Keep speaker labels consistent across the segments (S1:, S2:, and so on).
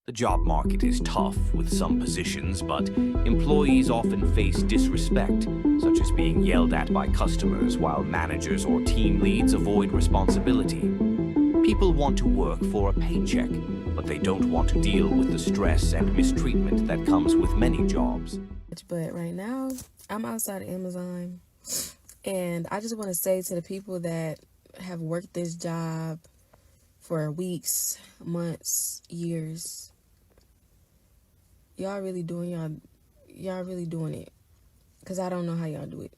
S1: The job market is tough with some positions, but employees often face disrespect, such as being yelled at by customers while managers or team leads avoid responsibility. People want to work for a paycheck, but they don't want to deal with the stress and mistreatment that comes with many jobs.
S2: But right now, I'm outside of Amazon, and I just want to say to the people that have worked this job for weeks, months, years, y'all really doing it, because I don't know how y'all do it.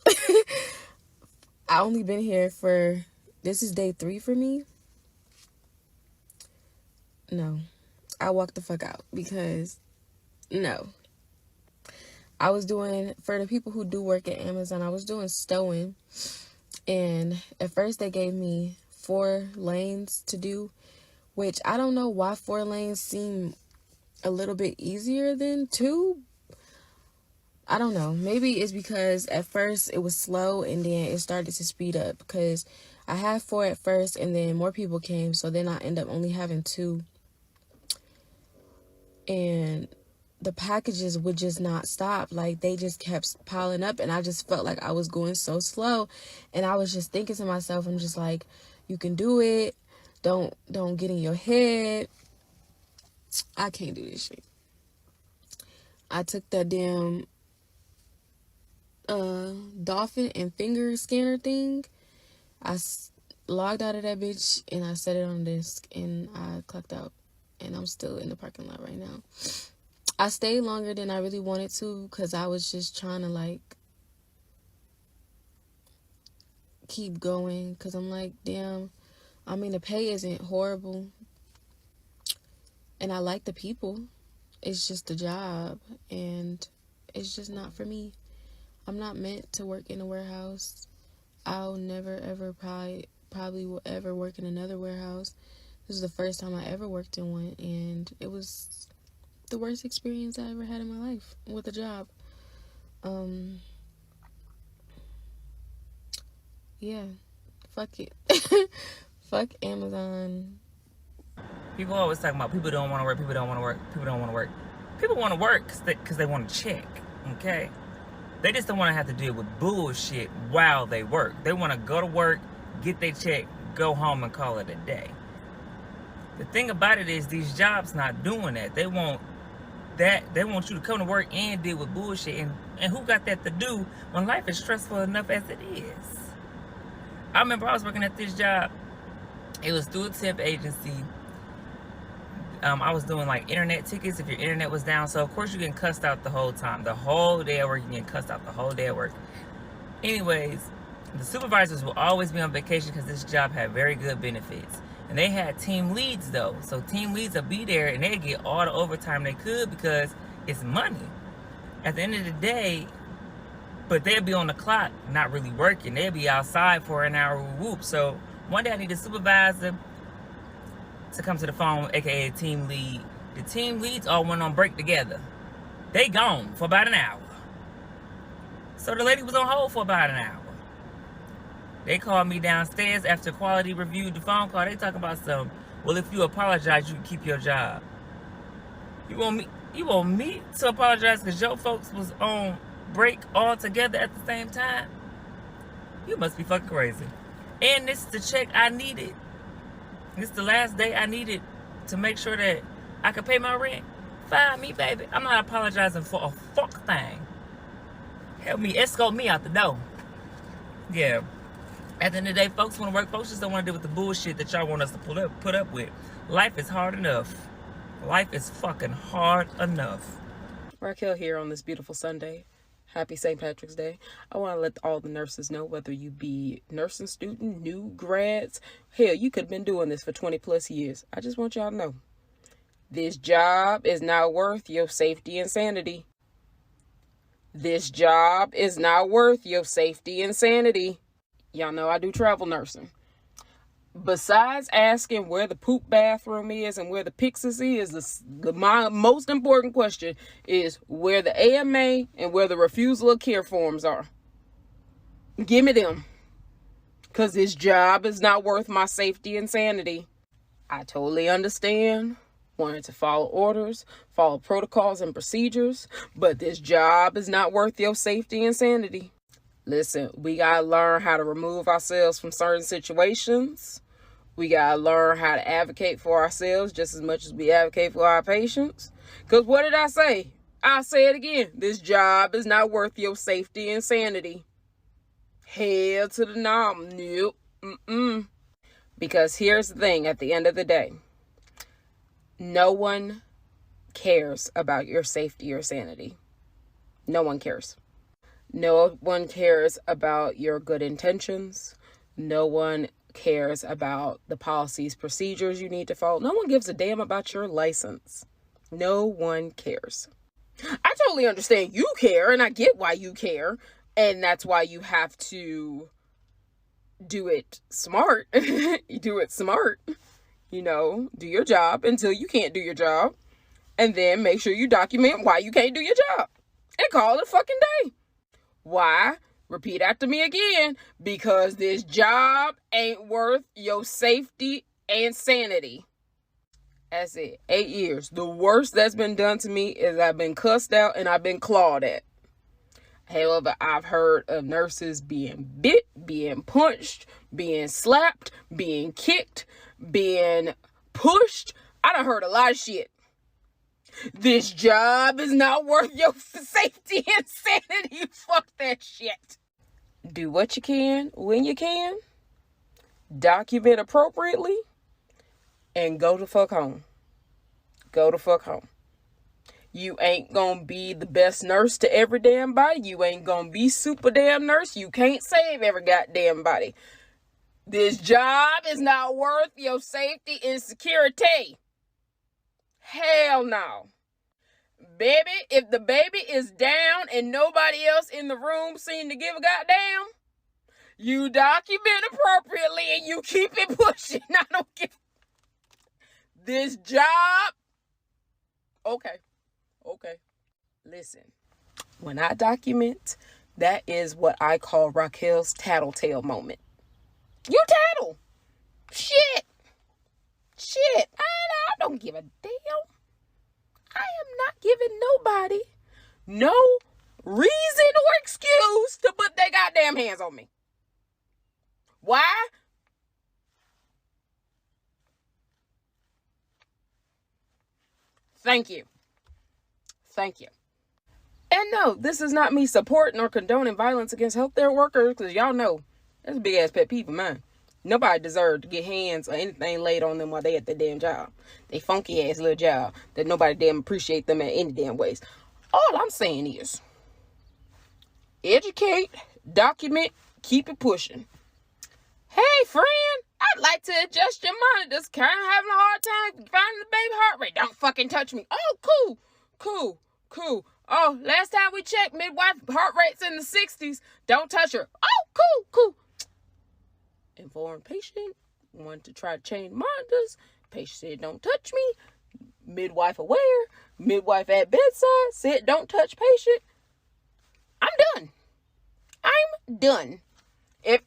S2: I only been here this is day 3 for me. No, I walked the fuck out, because no. I was doing, for the people who do work at Amazon, I was doing stowing, and at first they gave me 4 lanes to do, which I don't know why 4 lanes seem a little bit easier than 2. I don't know. Maybe it's because at first it was slow and then it started to speed up, because I had 4 at first and then more people came, so then I ended up only having 2. And the packages would just not stop. Like, they just kept piling up, and I just felt like I was going so slow. And I was just thinking to myself, I'm just like, you can do it. Don't get in your head. I can't do this shit. I took that damn dolphin and finger scanner thing. I logged out of that bitch and I set it on the desk and I clocked out. And I'm still in the parking lot right now. I stayed longer than I really wanted to, because I was just trying to, like, keep going. Because I'm like, damn, I mean, the pay isn't horrible. And I like the people. It's just the job. And it's just not for me. I'm not meant to work in a warehouse. I'll never, ever, probably will ever work in another warehouse. This is the first time I ever worked in one. And it was the worst experience I ever had in my life with a job. Yeah, fuck it. Fuck Amazon.
S3: People always talk about people don't want to work, people don't want to work, people don't want to work. People want to work because they want to check, okay? They just don't want to have to deal with bullshit while they work. They want to go to work, get their check, go home and call it a day. The thing about it is these jobs not doing that. They want you to come to work and deal with bullshit. And who got that to do when life is stressful enough as it is? I remember I was working at this job. It was through a temp agency. I was doing like internet tickets if your internet was down. So of course you're getting cussed out the whole time. The whole day at work, you're getting cussed out the whole day at work. Anyways, the supervisors will always be on vacation because this job had very good benefits. And they had team leads though. So team leads will be there and they get all the overtime they could because it's money. At the end of the day, but they'll be on the clock, not really working. They'll be outside for an hour whoop. So one day I need a supervisor to come to the phone, aka a team lead. The team leads all went on break together. They gone for about an hour. So the lady was on hold for about an hour. They called me downstairs after quality reviewed the phone call. They talking about something. Well, if you apologize, you can keep your job. You want me to apologize because your folks was on break all together at the same time? You must be fucking crazy. And this is the check I needed. This is the last day I needed to make sure that I could pay my rent. Fire me, baby. I'm not apologizing for a fuck thing. Help me, escort me out the door. Yeah. At the end of the day, folks want to work. Folks just don't want to deal with the bullshit that y'all want us to put up with. Life is hard enough. Life is fucking hard enough.
S4: Raquel here on this beautiful Sunday. Happy St. Patrick's Day. I want to let all the nurses know, whether you be nursing student, new grads, hell, you could have been doing this for 20 plus years. I just want y'all to know, this job is not worth your safety and sanity. This job is not worth your safety and sanity. Y'all know I do travel nursing. Besides asking where the poop bathroom is and where the Pixis is, my most important question is where the AMA and where the refusal of care forms are. Give me them. Because this job is not worth my safety and sanity. I totally understand wanting to follow orders, follow protocols and procedures, but this job is not worth your safety and sanity. Listen, we gotta learn how to remove ourselves from certain situations. We gotta learn how to advocate for ourselves just as much as we advocate for our patients. Because what did I say? I'll say it again. This job is not worth your safety and sanity. Hell to the no. Nope. Because here's the thing, at the end of the day, no one cares about your safety or sanity. No one cares. No one cares about your good intentions. No one cares about the policies, procedures you need to follow. No one gives a damn about your license. No one cares. I totally understand you care, and I get why you care, and that's why you have to do it smart. You do it smart. You know, do your job until you can't do your job, and then make sure you document why you can't do your job, and call it a fucking day. Why? Repeat after me again. Because this job ain't worth your safety and sanity. That's it. 8 years. The worst that's been done to me is I've been cussed out and I've been clawed at. However, I've heard of nurses being bit, being punched, being slapped, being kicked, being pushed. I done heard a lot of shit. This job is not worth your safety and sanity. Fuck that shit. Do what you can when you can. Document appropriately. And go the fuck home. Go the fuck home. You ain't gonna be the best nurse to every damn body. You ain't gonna be super damn nurse. You can't save every goddamn body. This job is not worth your safety and security. Hell no. Baby, if the baby is down and nobody else in the room seem to give a goddamn, you document appropriately and you keep it pushing. I don't give this job. Okay. Listen, when I document, that is what I call Raquel's tattletale moment. You tattle. Shit. I don't give a damn. I am not giving nobody no reason or excuse to put their goddamn hands on me. Why? Thank you. And no, this is not me supporting or condoning violence against healthcare workers, because y'all know that's a big ass pet peeve of mine. Nobody deserves to get hands or anything laid on them while they at their damn job. They funky ass little job that nobody damn appreciate them in any damn ways. All I'm saying is, educate, document, keep it pushing. Hey friend, I'd like to adjust your monitors. Kind of having a hard time finding the baby heart rate. Don't fucking touch me. Oh, cool. Oh, last time we checked, midwife heart rate's in the 60s. Don't touch her. Oh, cool. Informed patient wanted to try to change monitors. Patient said, don't touch me. Midwife aware. Midwife at bedside said, don't touch patient. I'm done. If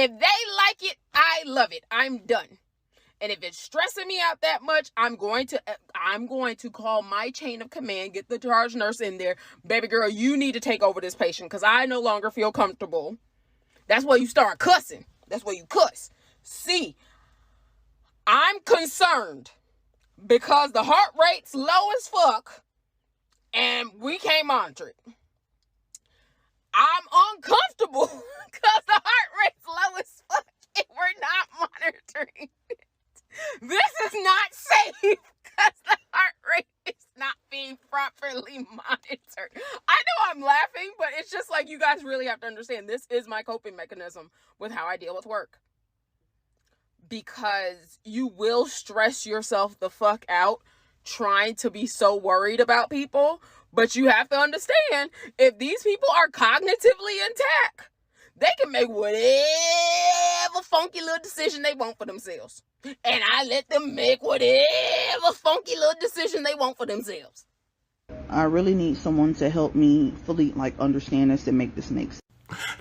S4: they like it, I love it. I'm done. And if it's stressing me out that much, I'm going to call my chain of command, get the charge nurse in there. Baby girl, you need to take over this patient because I no longer feel comfortable. That's where you start cussing. That's where you cuss. See, I'm concerned because the heart rate's low as fuck and we can't monitor it. I'm uncomfortable because the heart rate's low as fuck and we're not monitoring it. This is not safe because the heart rate is not being properly monitored. I know I'm laughing, but it's just like you guys really have to understand this is my coping mechanism with how I deal with work. Because you will stress yourself the fuck out trying to be so worried about people. But you have to understand, if these people are cognitively intact, they can make whatever funky little decision they want for themselves. And I let them make whatever funky little decision they want for themselves.
S5: I really need someone to help me fully understand this and make this make sense.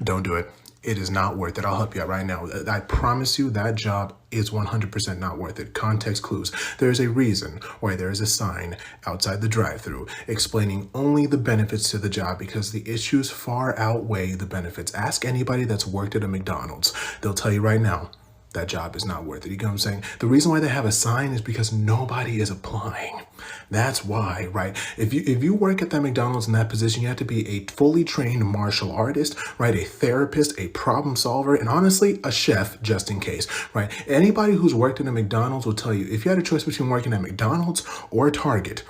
S6: Don't do it.
S5: It is not worth it. I'll help you out right now. I promise you that job is 100% not worth it. Context clues. There's a reason why there is a sign outside the drive-thru explaining only the benefits to the job, because the issues far outweigh the benefits. Ask anybody that's worked at a McDonald's. They'll tell you right now, that job is not worth it. You get what I'm saying? The reason why they have a sign is because nobody is applying. That's why, right? If you work at that McDonald's in that position, you have to be a fully trained martial artist, right? A therapist, a problem solver, and honestly, a chef just in case, right? Anybody who's worked at a McDonald's will tell you, if you had a choice between working at McDonald's or Target,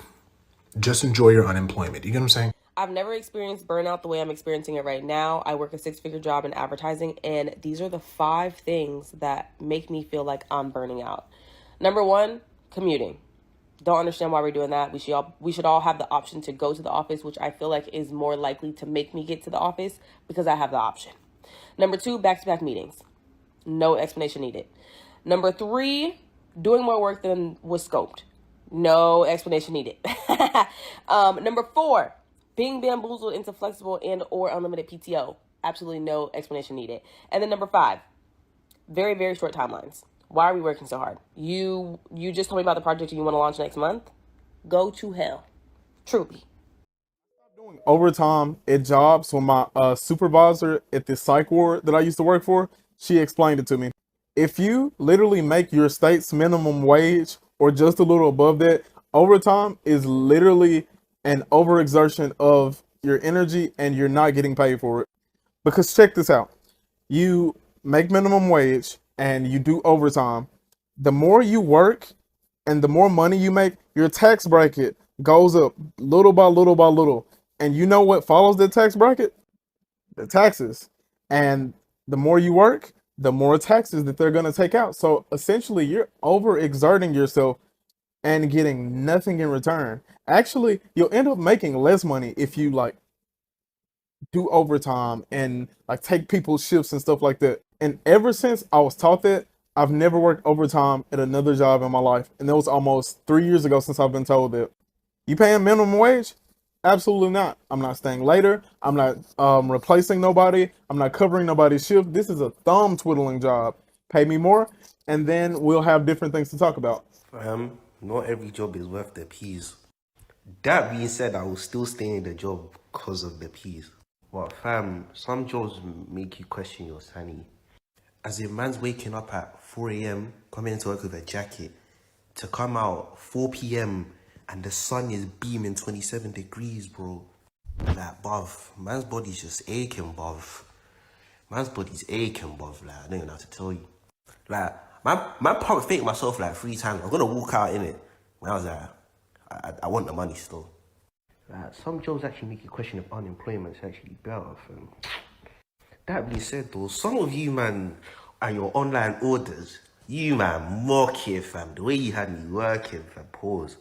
S5: just enjoy your unemployment. You get what I'm saying?
S6: I've never experienced burnout the way I'm experiencing it right now. I work a 6-figure job in advertising, and these are the 5 things that make me feel like I'm burning out. Number 1, commuting. Don't understand why we're doing that. We should all have the option to go to the office, which I feel like is more likely to make me get to the office because I have the option. Number 2, back-to-back meetings. No explanation needed. Number 3, doing more work than was scoped. No explanation needed. Number 4, being bamboozled into flexible and or unlimited PTO. Absolutely no explanation needed. And then number 5, very, very short timelines. Why are we working so hard? You just told me about the project you want to launch next month. Go to hell. Truly.
S7: Doing overtime at jobs when my supervisor at the psych ward that I used to work for, she explained it to me. If you literally make your state's minimum wage or just a little above that, overtime is literally an overexertion of your energy and you're not getting paid for it. Because check this out. You make minimum wage and you do overtime. The more you work and the more money you make, your tax bracket goes up little by little by little. And you know what follows the tax bracket? The taxes. And the more you work, the more taxes that they're going to take out. So essentially, you're overexerting yourself and getting nothing in return. Actually, you'll end up making less money if you like do overtime and like take people's shifts and stuff like that. And ever since I was taught that, I've never worked overtime at another job in my life. And that was almost 3 years ago since I've been told that. You paying minimum wage? Absolutely not. I'm not staying later. I'm not replacing nobody. I'm not covering nobody's shift. This is a thumb twiddling job. Pay me more, and then we'll have different things to talk about.
S8: Not every job is worth the peas. That being said, I will still stay in the job because of the peas. But fam, some jobs make you question your sanity. As a man's waking up at 4 a.m, coming into work with a jacket, to come out 4 p.m, and the sun is beaming 27 degrees, bro. Like, bruv, man's body's just aching, bruv. Man's body's aching, bruv. Like, I don't even know how to tell you. Like, my pump faked myself like 3 times. I'm gonna walk out in it. When I was like, I want the money still. Like, some jobs actually make you question if unemployment's actually better, fam. That being said, though, some of you, man, and your online orders, you, man, mock it, fam. The way you had me working, fam, pause.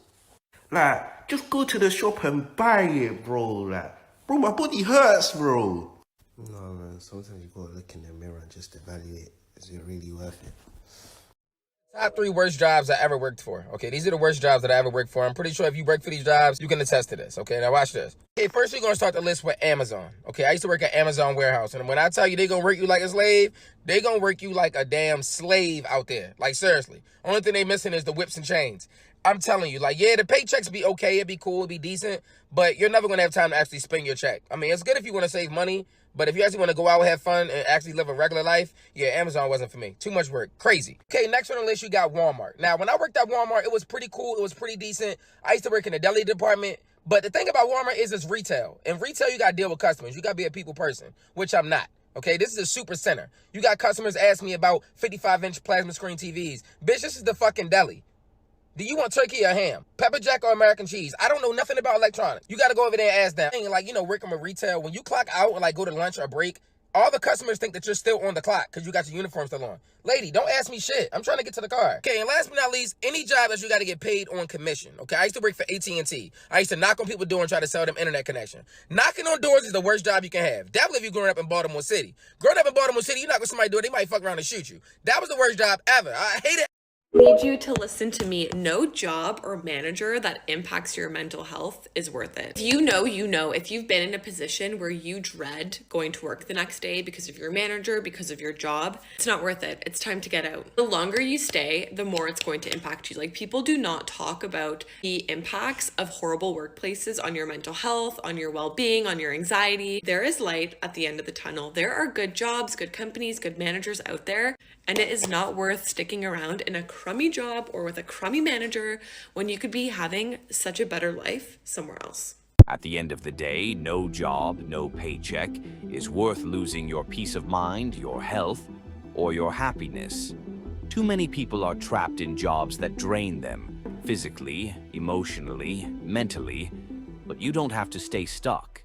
S8: Like, just go to the shop and buy it, bro. Like, bro, my body hurts, bro. No, man, sometimes you gotta look in the mirror and just evaluate. Is it really worth it?
S9: Top 3 worst jobs I ever worked for. Okay, these are the worst jobs that I ever worked for. I'm pretty sure if you work for these jobs, you can attest to this. Okay, now watch this. Okay, first we're going to start the list with Amazon. Okay, I used to work at Amazon warehouse. And when I tell you they going to work you like a slave, they going to work you like a damn slave out there. Like, seriously. Only thing they missing is the whips and chains. I'm telling you, like, yeah, the paychecks be okay. It'd be cool. It'd be decent. But you're never going to have time to actually spend your check. I mean, it's good if you want to save money. But if you actually want to go out, have fun, and actually live a regular life, yeah, Amazon wasn't for me. Too much work. Crazy. Okay, next on the list, you got Walmart. Now, when I worked at Walmart, it was pretty cool. It was pretty decent. I used to work in the deli department. But the thing about Walmart is it's retail. In retail, you got to deal with customers. You got to be a people person, which I'm not. Okay, this is a super center. You got customers ask me about 55-inch plasma screen TVs. Bitch, this is the fucking deli. Do you want turkey or ham? Pepper jack or American cheese? I don't know nothing about electronics. You got to go over there and ask them. Like, you know, working with retail, when you clock out and like go to lunch or break, all the customers think that you're still on the clock because you got your uniform still on. Lady, don't ask me shit. I'm trying to get to the car. Okay, and last but not least, any job that you got to get paid on commission. Okay, I used to work for AT&T. I used to knock on people's door and try to sell them internet connection. Knocking on doors is the worst job you can have. Definitely if you're growing up in Baltimore City. Growing up in Baltimore City, you knock on somebody's door, they might fuck around and shoot you. That was the worst job ever. I hate it.
S10: Need you to listen to me. No job or manager that impacts your mental health is worth it. If you know, you know. If you've been in a position where you dread going to work the next day because of your manager, because of your job, it's not worth it. It's time to get out. The longer you stay, the more it's going to impact you. Like, people do not talk about the impacts of horrible workplaces on your mental health, on your well-being, on your anxiety. There is light at the end of the tunnel. There are good jobs, good companies, good managers out there, and it is not worth sticking around in a crummy job or with a crummy manager when you could be having such a better life somewhere else.
S1: At the end of the day, no job, no paycheck is worth losing your peace of mind, your health, or your happiness. Too many people are trapped in jobs that drain them, physically, emotionally, mentally, but you don't have to stay stuck.